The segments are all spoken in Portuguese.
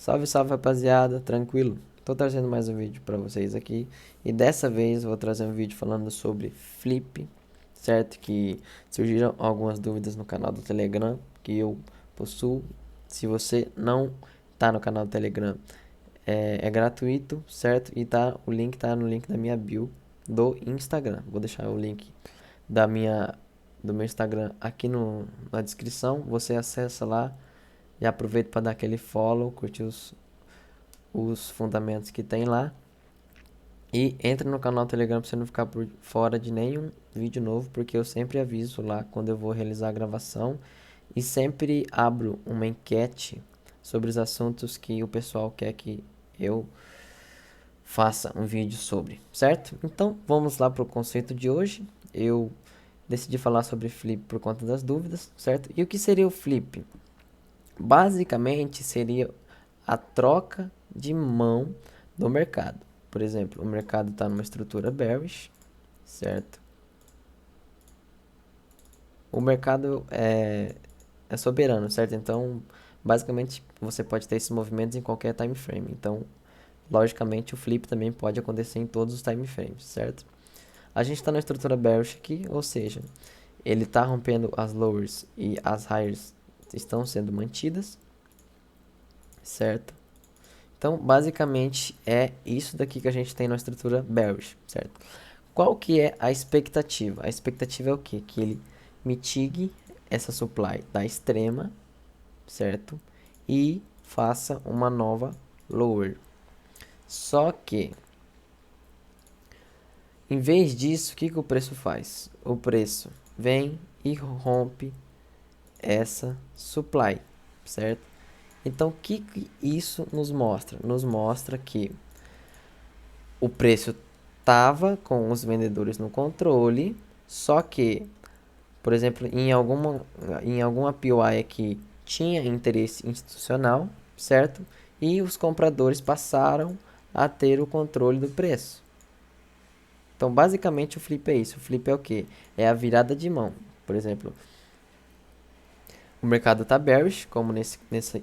Salve, salve, rapaziada, tranquilo? Tô trazendo mais um vídeo pra vocês aqui e dessa vez eu vou trazer um vídeo falando sobre Flip, certo? Que surgiram algumas dúvidas no canal do Telegram que eu possuo. Se você não tá no canal do Telegram, é gratuito, certo? E o link tá no link da minha bio do Instagram. Vou deixar o link da minha do meu Instagram aqui na descrição. Você acessa lá. Já aproveita para dar aquele follow, curtir os fundamentos que tem lá. E entra no canal Telegram para você não ficar por fora de nenhum vídeo novo, porque eu sempre aviso lá quando eu vou realizar a gravação. E sempre abro uma enquete sobre os assuntos que o pessoal quer que eu faça um vídeo sobre, certo? Então vamos lá para o conceito de hoje. Eu decidi falar sobre flip por conta das dúvidas, certo? E o que seria o flip? Basicamente seria a troca de mão do mercado. Por exemplo, o mercado está numa estrutura bearish, certo? O mercado é soberano, certo? Então, basicamente, você pode ter esses movimentos em qualquer time frame. Então, logicamente, o flip também pode acontecer em todos os time frames, certo? A gente está na estrutura bearish aqui, ou seja, ele está rompendo as lowers e as highs estão sendo mantidas, certo? Então, basicamente, é isso daqui que a gente tem na estrutura bearish, certo? Qual que é a expectativa? A expectativa é o quê? Que ele mitigue essa supply da extrema, certo? E faça uma nova lower. Só que, em vez disso, o que que o preço faz? O preço vem e rompe essa supply, certo? Então, o que isso nos mostra? Nos mostra que o preço estava com os vendedores no controle, só que, por exemplo, em alguma POI aqui tinha interesse institucional, certo? E os compradores passaram a ter o controle do preço. Então, basicamente, o flip é isso. O flip é o quê? É a virada de mão. Por exemplo, o mercado está bearish, como nesse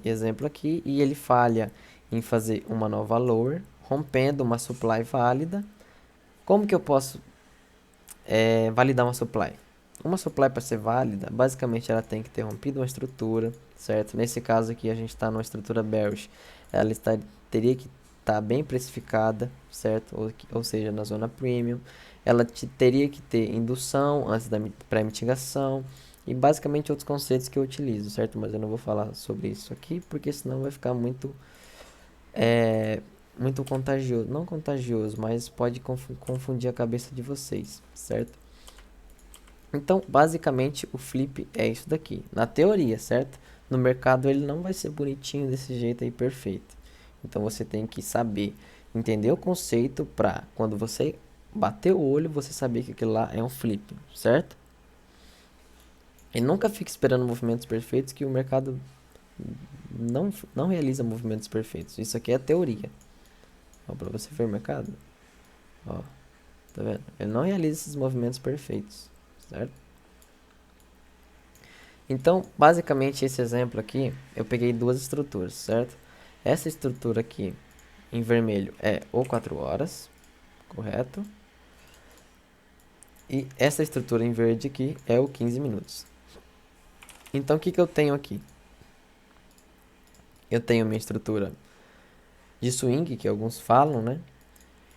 exemplo aqui, e ele falha em fazer uma nova lower, rompendo uma supply válida. Como que eu posso validar uma supply? Uma supply para ser válida, basicamente ela tem que ter rompido uma estrutura, certo? Nesse caso aqui a gente está numa estrutura bearish, ela teria que estar bem precificada, certo? Ou seja, na zona premium. Ela teria que ter indução antes da pré-mitigação e basicamente outros conceitos que eu utilizo, certo? Mas eu não vou falar sobre isso aqui porque senão vai ficar muito contagioso, não contagioso, mas pode confundir a cabeça de vocês, certo? Então, basicamente, o flip é isso daqui, na teoria, certo? No mercado ele não vai ser bonitinho desse jeito aí, perfeito. Então, você tem que saber, entender o conceito para quando você bater o olho, você saber que aquilo lá é um flip, certo? E nunca fique esperando movimentos perfeitos, que o mercado não realiza movimentos perfeitos. Isso aqui é teoria. Ó, para você ver o mercado, ó, tá vendo? Ele não realiza esses movimentos perfeitos, certo? Então, basicamente, esse exemplo aqui, eu peguei duas estruturas, certo? Essa estrutura aqui, em vermelho, é o 4 horas, correto? E essa estrutura em verde aqui é o 15 minutos. Então, o que que eu tenho aqui? Eu tenho minha estrutura de swing, que alguns falam, né?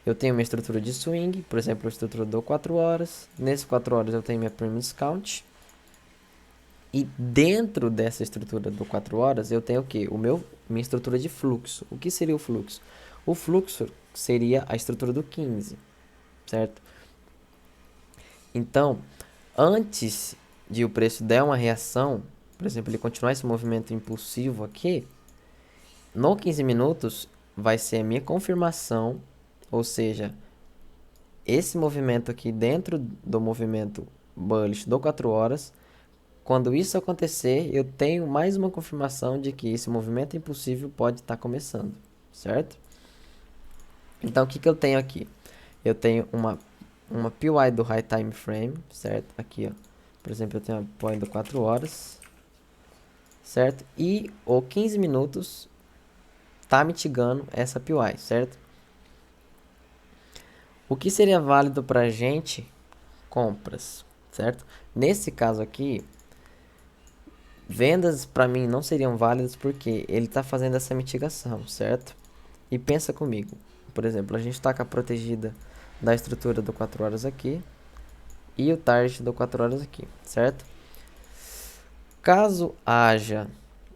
Eu tenho minha estrutura de swing, por exemplo, a estrutura do 4 horas. Nesse 4 horas eu tenho minha premium discount. E dentro dessa estrutura do 4 horas, eu tenho o quê? Minha estrutura de fluxo. O que seria o fluxo? O fluxo seria a estrutura do 15, certo? Então, antes de o preço der uma reação, por exemplo, ele continuar esse movimento impulsivo aqui, no 15 minutos vai ser a minha confirmação, ou seja, esse movimento aqui dentro do movimento bullish do 4 horas. Quando isso acontecer, eu tenho mais uma confirmação de que esse movimento impulsivo pode estar começando, certo? Então, o que que eu tenho aqui? Eu tenho uma PY do High Time Frame, certo? Aqui, ó. Por exemplo, eu tenho uma PY do 4 horas, certo? E o 15 minutos está mitigando essa PY, certo? O que seria válido para a gente? Compras, certo? Nesse caso aqui, vendas para mim não seriam válidas porque ele está fazendo essa mitigação, certo? E pensa comigo, por exemplo, a gente está com a protegida da estrutura do 4 horas aqui e o target do 4 horas aqui, certo? Caso haja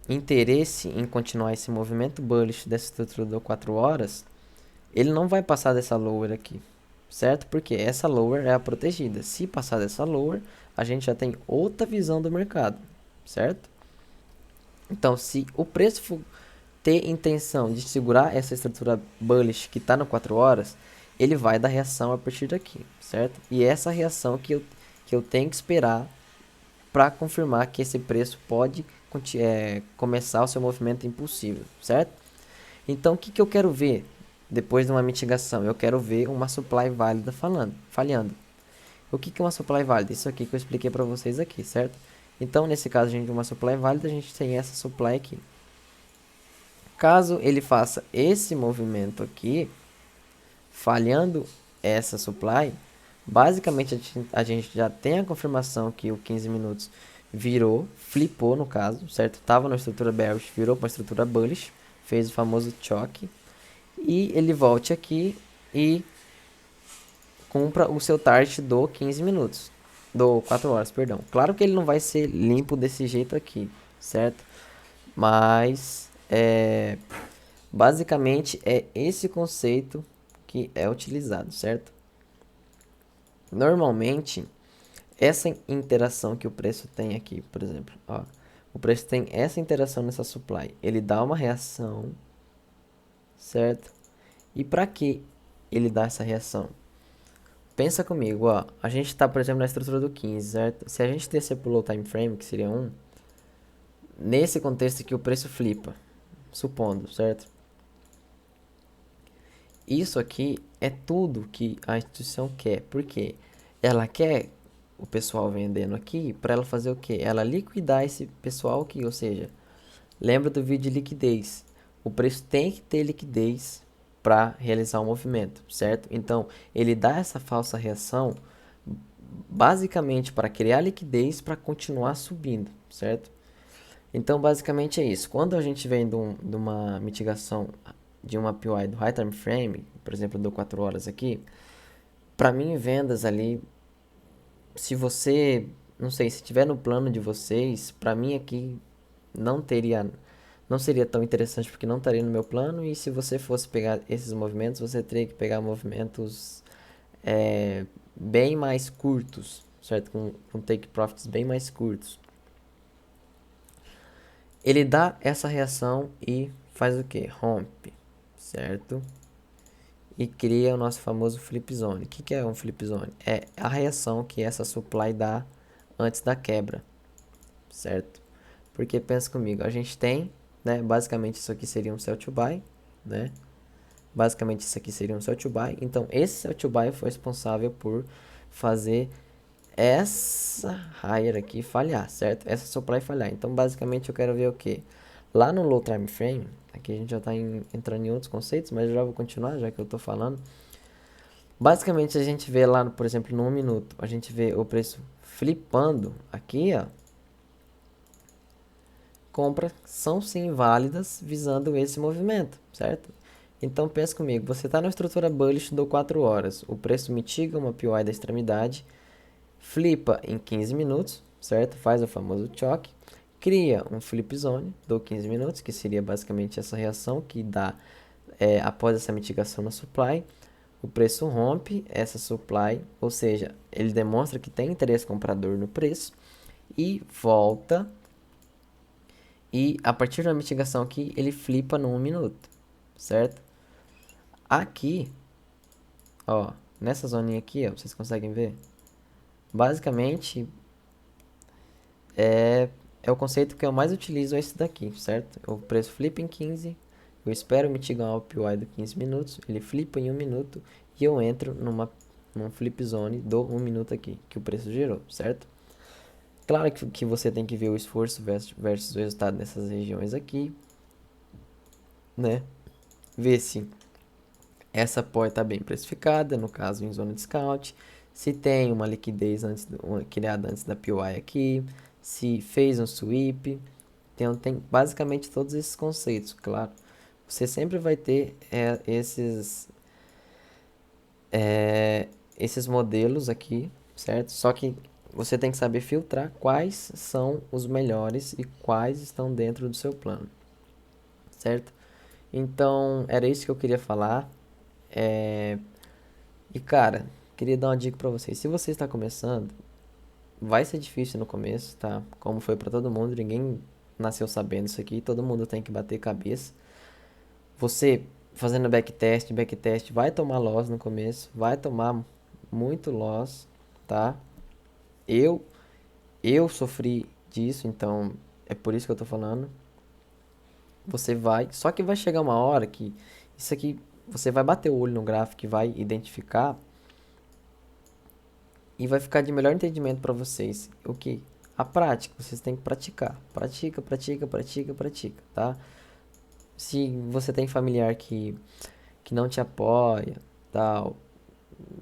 interesse em continuar esse movimento bullish dessa estrutura do 4 horas, ele não vai passar dessa lower aqui, certo? Porque essa lower é a protegida. Se passar dessa lower, a gente já tem outra visão do mercado, certo? Então, se o preço for ter intenção de segurar essa estrutura bullish que está no 4 horas, ele vai dar reação a partir daqui, certo? E essa reação que eu tenho que esperar para confirmar que esse preço pode começar o seu movimento impulsivo, certo? Então, o que eu quero ver depois de uma mitigação? Eu quero ver uma supply válida falhando. O que é uma supply válida? Isso aqui que eu expliquei para vocês aqui, certo? Então, nesse caso, a gente tem uma supply válida, a gente tem essa supply aqui. Caso ele faça esse movimento aqui, falhando essa supply, basicamente a gente já tem a confirmação que o 15 minutos virou, flipou no caso, certo? Tava na estrutura bearish, virou para a estrutura bullish, fez o famoso choque, e ele volte aqui e cumpra o seu target do 15 minutos, do 4 horas, perdão. Claro que ele não vai ser limpo desse jeito aqui, certo? Mas, basicamente é esse conceito que é utilizado, certo? Normalmente, essa interação que o preço tem aqui, por exemplo, ó, o preço tem essa interação nessa supply, ele dá uma reação, certo? E para que ele dá essa reação? Pensa comigo, ó, a gente está, por exemplo, na estrutura do 15, certo? Se a gente descer pro low time frame, que seria 1, nesse contexto aqui o preço flipa, supondo, certo? Isso aqui é tudo que a instituição quer, porque ela quer o pessoal vendendo aqui para ela fazer o quê? Ela liquidar esse pessoal aqui, ou seja, lembra do vídeo de liquidez. O preço tem que ter liquidez para realizar o movimento, certo? Então, ele dá essa falsa reação basicamente para criar liquidez para continuar subindo, certo? Então, basicamente é isso. Quando a gente vem de uma mitigação de uma PY do High Time Frame, por exemplo, do 4 horas aqui, para mim, vendas ali, se você, não sei, se tiver no plano de vocês, para mim aqui não seria tão interessante porque não estaria no meu plano, e se você fosse pegar esses movimentos, você teria que pegar movimentos bem mais curtos, certo? Com take profits bem mais curtos. Ele dá essa reação e faz o que? Rompe, certo? E cria o nosso famoso flip zone. O que é um flip zone? É a reação que essa supply dá antes da quebra, certo? Porque pensa comigo, a gente tem, né, basicamente isso aqui seria um sell to buy, né? Basicamente isso aqui seria um sell to buy. Então esse sell to buy foi responsável por fazer essa higher aqui falhar, certo? Essa supply falhar. Então basicamente eu quero ver o que? Lá no low time frame, aqui a gente já está entrando em outros conceitos, mas eu já vou continuar, já que eu estou falando. Basicamente a gente vê lá, por exemplo, no 1 minuto, a gente vê o preço flipando aqui, ó. Compras são sim válidas visando esse movimento, certo? Então pensa comigo, você está na estrutura bullish do 4 horas, o preço mitiga uma PY da extremidade, flipa em 15 minutos, certo? Faz o famoso choque, cria um flip zone do 15 minutos, que seria basicamente essa reação que dá após essa mitigação na supply. O preço rompe essa supply, ou seja, ele demonstra que tem interesse comprador no preço e volta. E a partir da mitigação aqui, ele flipa no 1 minuto, certo? Aqui, ó, nessa zoninha aqui, ó, vocês conseguem ver? Basicamente, é o conceito que eu mais utilizo, é esse daqui, certo? O preço flipa em 15, eu espero mitigar o PY do 15 minutos, ele flipa em 1 minuto e eu entro num flip zone do 1 minuto aqui, que o preço gerou, certo? Claro que você tem que ver o esforço versus o resultado nessas regiões aqui, né? ver se essa poi está bem precificada, no caso em zona discount, se tem uma liquidez criada antes da POI aqui, se fez um sweep, tem basicamente todos esses conceitos, claro. Você sempre vai ter esses modelos aqui, certo? Só que você tem que saber filtrar quais são os melhores e quais estão dentro do seu plano, certo? Então, era isso que eu queria falar. E cara, queria dar uma dica pra vocês. Se você está começando, vai ser difícil no começo, tá? Como foi pra todo mundo, ninguém nasceu sabendo isso aqui, todo mundo tem que bater cabeça. Você fazendo backtest, vai tomar loss no começo, vai tomar muito loss, tá? Eu eu sofri disso, então é por isso que eu tô falando. Você vai, só que vai chegar uma hora que isso aqui você vai bater o olho no gráfico e vai identificar e vai ficar de melhor entendimento para vocês. O que? A prática, vocês têm que praticar. Pratica, tá? Se você tem familiar que não te apoia, tal,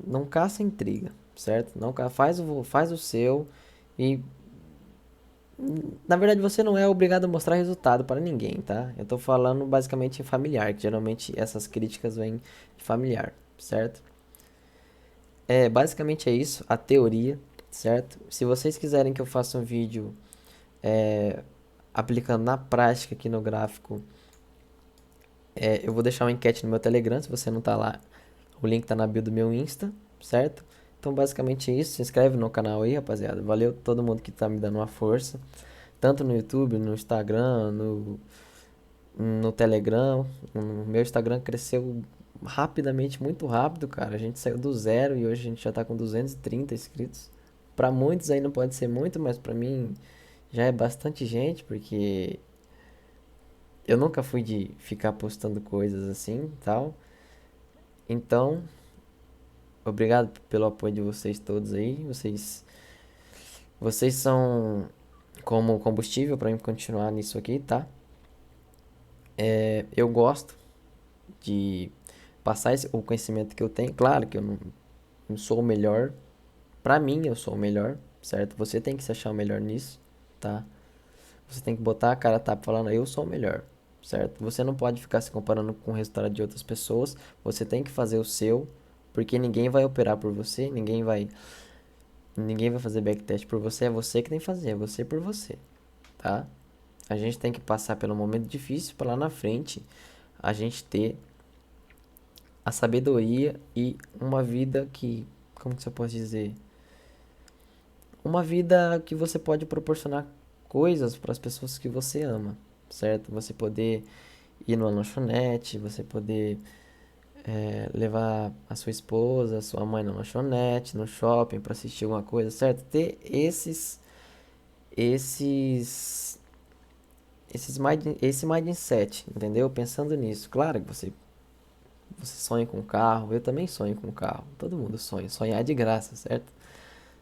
não caça intriga, certo? Não faz o seu e na verdade você não é obrigado a mostrar resultado para ninguém, tá? Eu tô falando basicamente em familiar, que geralmente essas críticas vêm de familiar, certo? Basicamente é isso, a teoria, certo? Se vocês quiserem que eu faça um vídeo aplicando na prática aqui no gráfico, eu vou deixar uma enquete no meu Telegram, se você não tá lá, o link tá na bio do meu Insta, certo? Então basicamente é isso, se inscreve no canal aí, rapaziada. Valeu todo mundo que tá me dando uma força, tanto no YouTube, no Instagram, no Telegram. O meu Instagram cresceu rapidamente, muito rápido, cara. A gente saiu do zero e hoje a gente já tá com 230 inscritos. Pra muitos aí não pode ser muito, mas pra mim já é bastante gente, porque eu nunca fui de ficar postando coisas assim, tal. Então, obrigado pelo apoio de vocês todos aí. Vocês são como combustível para mim continuar nisso aqui, tá? Eu gosto de passar o conhecimento que eu tenho. Claro que eu não sou o melhor. Pra mim, eu sou o melhor, certo? Você tem que se achar o melhor nisso, tá? Você tem que botar a cara a tapa falando, eu sou o melhor, certo? Você não pode ficar se comparando com o resultado de outras pessoas. Você tem que fazer o seu, porque ninguém vai operar por você, ninguém vai fazer backtest por você, é você que tem que fazer, é você por você, tá? A gente tem que passar pelo momento difícil para lá na frente a gente ter a sabedoria e uma vida que, como que você pode dizer? Uma vida que você pode proporcionar coisas para as pessoas que você ama, certo? Você poder ir numa lanchonete, você poder levar a sua esposa, a sua mãe na lanchonete, no shopping para assistir alguma coisa, certo? Ter esses, esse mindset, entendeu? Pensando nisso. Claro que você sonha com um carro, eu também sonho com um carro. Todo mundo sonha, sonhar é de graça, certo?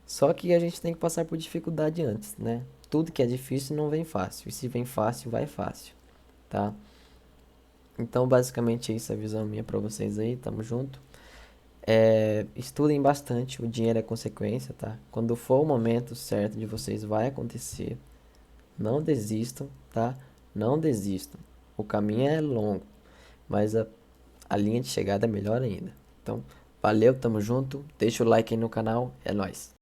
Só que a gente tem que passar por dificuldade antes, né? Tudo que é difícil não vem fácil. E se vem fácil, vai fácil, tá? Então, basicamente, isso é a visão minha pra vocês aí. Tamo junto. Estudem bastante. O dinheiro é consequência, tá? Quando for o momento certo de vocês, vai acontecer. Não desistam, tá? Não desistam. O caminho é longo, mas a linha de chegada é melhor ainda. Então, valeu, tamo junto. Deixa o like aí no canal. É nóis.